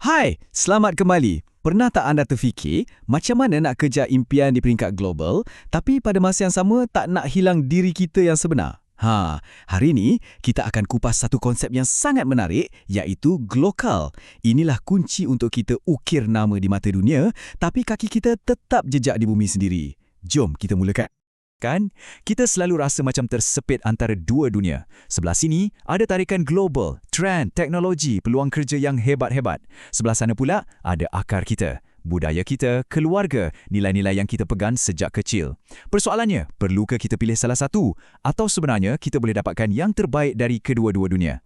Hai, selamat kembali. Pernah tak anda terfikir macam mana nak kejar impian di peringkat global tapi pada masa yang sama tak nak hilang diri kita yang sebenar? Hari ini kita akan kupas satu konsep yang sangat menarik iaitu glokal. Inilah kunci untuk kita ukir nama di mata dunia tapi kaki kita tetap jejak di bumi sendiri. Jom kita mulakan. Kan, kita selalu rasa macam tersepit antara dua dunia. Sebelah sini ada tarikan global, trend, teknologi, peluang kerja yang hebat-hebat. Sebelah sana pula ada akar kita, budaya kita, keluarga, nilai-nilai yang kita pegang sejak kecil. Persoalannya, perlukah kita pilih salah satu? Atau sebenarnya kita boleh dapatkan yang terbaik dari kedua-dua dunia?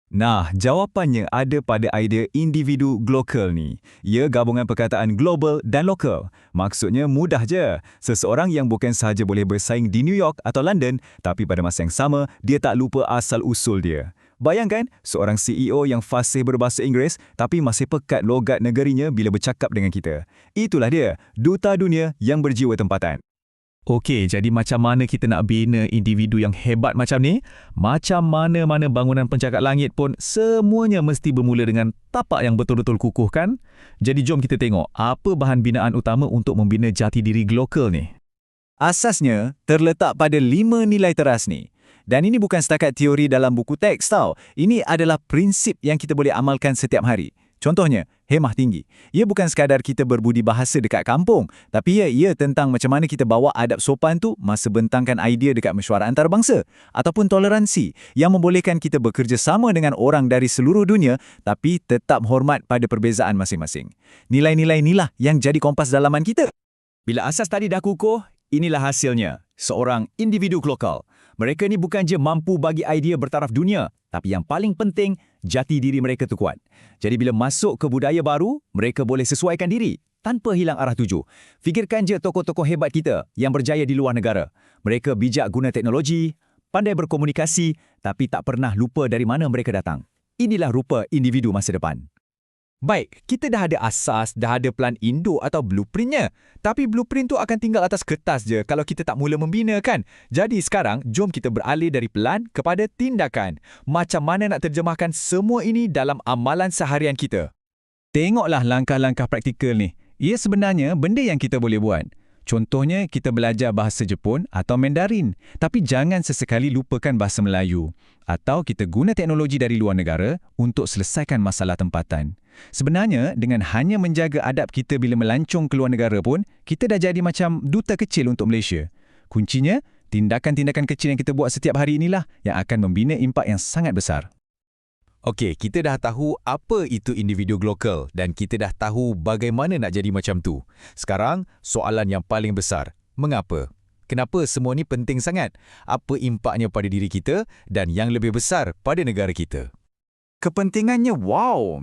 Nah, jawapannya ada pada idea individu glokal ni. Ia gabungan perkataan global dan lokal. Maksudnya mudah je. Seseorang yang bukan sahaja boleh bersaing di New York atau London, tapi pada masa yang sama, dia tak lupa asal-usul dia. Bayangkan, seorang CEO yang fasih berbahasa Inggeris tapi masih pekat logat negerinya bila bercakap dengan kita. Itulah dia, duta dunia yang berjiwa tempatan. Okey, jadi macam mana kita nak bina individu yang hebat macam ni? Macam mana-mana bangunan pencakap langit pun semuanya mesti bermula dengan tapak yang betul-betul kukuh kan? Jadi jom kita tengok apa bahan binaan utama untuk membina jati diri glokal ni. Asasnya terletak pada 5 nilai teras ni. Dan ini bukan setakat teori dalam buku teks tau. Ini adalah prinsip yang kita boleh amalkan setiap hari. Contohnya, hemah tinggi. Ia bukan sekadar kita berbudi bahasa dekat kampung, tapi ia tentang macam mana kita bawa adab sopan tu masa bentangkan idea dekat mesyuarat antarabangsa. Ataupun toleransi yang membolehkan kita bekerja sama dengan orang dari seluruh dunia tapi tetap hormat pada perbezaan masing-masing. Nilai-nilai inilah yang jadi kompas dalaman kita. Bila asas tadi dah kukuh, inilah hasilnya. Seorang individu glokal. Mereka ni bukan je mampu bagi idea bertaraf dunia, tapi yang paling penting, jati diri mereka tu kuat. Jadi bila masuk ke budaya baru, mereka boleh sesuaikan diri tanpa hilang arah tuju. Fikirkan je tokoh-tokoh hebat kita yang berjaya di luar negara. Mereka bijak guna teknologi, pandai berkomunikasi, tapi tak pernah lupa dari mana mereka datang. Inilah rupa individu masa depan. Baik, kita dah ada asas, dah ada plan induk atau blueprintnya. Tapi blueprint tu akan tinggal atas kertas je kalau kita tak mula membina kan? Jadi sekarang, jom kita beralih dari plan kepada tindakan. Macam mana nak terjemahkan semua ini dalam amalan seharian kita? Tengoklah langkah-langkah praktikal ni. Ia sebenarnya benda yang kita boleh buat. Contohnya, kita belajar bahasa Jepun atau Mandarin. Tapi jangan sesekali lupakan bahasa Melayu. Atau kita guna teknologi dari luar negara untuk selesaikan masalah tempatan. Sebenarnya, dengan hanya menjaga adab kita bila melancong ke luar negara pun, kita dah jadi macam duta kecil untuk Malaysia. Kuncinya, tindakan-tindakan kecil yang kita buat setiap hari inilah yang akan membina impak yang sangat besar. Okey, kita dah tahu apa itu individu glokal dan kita dah tahu bagaimana nak jadi macam tu. Sekarang, soalan yang paling besar. Mengapa? Kenapa semua ni penting sangat? Apa impaknya pada diri kita dan yang lebih besar pada negara kita? Kepentingannya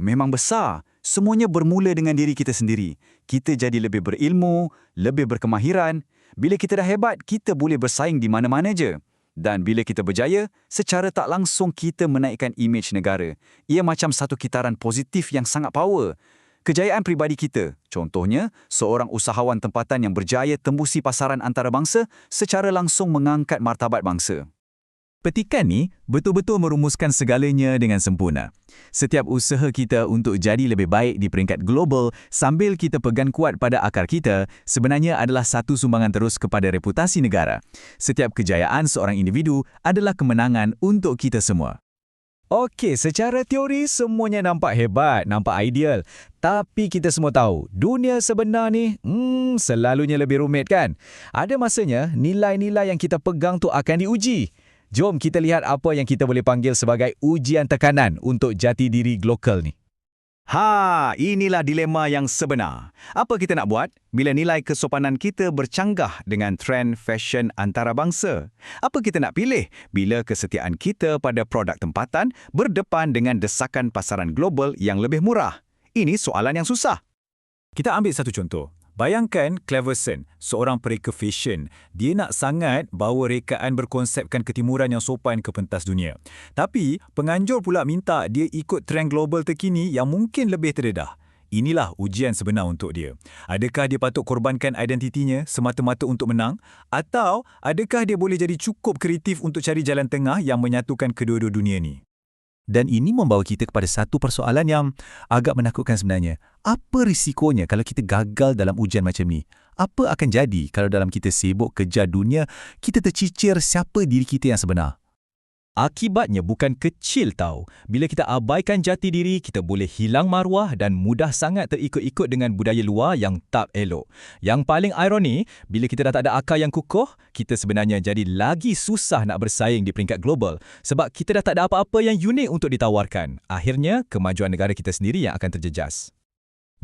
memang besar. Semuanya bermula dengan diri kita sendiri. Kita jadi lebih berilmu, lebih berkemahiran. Bila kita dah hebat, kita boleh bersaing di mana-mana je. Dan bila kita berjaya, secara tak langsung kita menaikkan imej negara. Ia macam satu kitaran positif yang sangat power. Kejayaan peribadi kita, contohnya, seorang usahawan tempatan yang berjaya tembusi pasaran antarabangsa secara langsung mengangkat martabat bangsa. Petikan ni betul-betul merumuskan segalanya dengan sempurna. Setiap usaha kita untuk jadi lebih baik di peringkat global sambil kita pegang kuat pada akar kita sebenarnya adalah satu sumbangan terus kepada reputasi negara. Setiap kejayaan seorang individu adalah kemenangan untuk kita semua. Okey, secara teori semuanya nampak hebat, nampak ideal. Tapi kita semua tahu, dunia sebenar ni selalunya lebih rumit kan? Ada masanya nilai-nilai yang kita pegang tu akan diuji. Jom kita lihat apa yang kita boleh panggil sebagai ujian tekanan untuk jati diri glokal ni. Inilah dilema yang sebenar. Apa kita nak buat bila nilai kesopanan kita bercanggah dengan trend fashion antarabangsa? Apa kita nak pilih bila kesetiaan kita pada produk tempatan berdepan dengan desakan pasaran global yang lebih murah? Ini soalan yang susah. Kita ambil satu contoh. Bayangkan Cleverson, seorang pereka fashion. Dia nak sangat bawa rekaan berkonsepkan ketimuran yang sopan ke pentas dunia. Tapi, penganjur pula minta dia ikut trend global terkini yang mungkin lebih terdedah. Inilah ujian sebenar untuk dia. Adakah dia patut korbankan identitinya semata-mata untuk menang? Atau adakah dia boleh jadi cukup kreatif untuk cari jalan tengah yang menyatukan kedua-dua dunia ni? Dan ini membawa kita kepada satu persoalan yang agak menakutkan sebenarnya. Apa risikonya kalau kita gagal dalam ujian macam ni? Apa akan jadi kalau dalam kita sibuk kejar dunia, kita tercicir siapa diri kita yang sebenar? Akibatnya bukan kecil tau. Bila kita abaikan jati diri, kita boleh hilang maruah dan mudah sangat terikut-ikut dengan budaya luar yang tak elok. Yang paling ironi, bila kita dah tak ada akar yang kukuh, kita sebenarnya jadi lagi susah nak bersaing di peringkat global sebab kita dah tak ada apa-apa yang unik untuk ditawarkan. Akhirnya, kemajuan negara kita sendiri yang akan terjejas.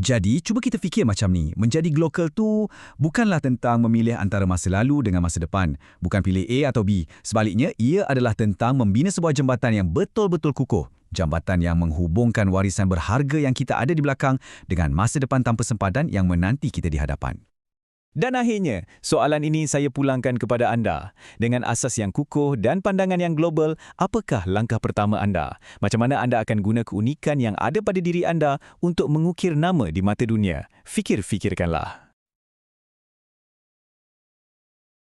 Jadi, cuba kita fikir macam ni. Menjadi global tu bukanlah tentang memilih antara masa lalu dengan masa depan. Bukan pilih A atau B. Sebaliknya, ia adalah tentang membina sebuah jambatan yang betul-betul kukuh. Jambatan yang menghubungkan warisan berharga yang kita ada di belakang dengan masa depan tanpa sempadan yang menanti kita di hadapan. Dan akhirnya, soalan ini saya pulangkan kepada anda. Dengan asas yang kukuh dan pandangan yang global, apakah langkah pertama anda? Macam mana anda akan guna keunikan yang ada pada diri anda untuk mengukir nama di mata dunia? Fikir-fikirkanlah.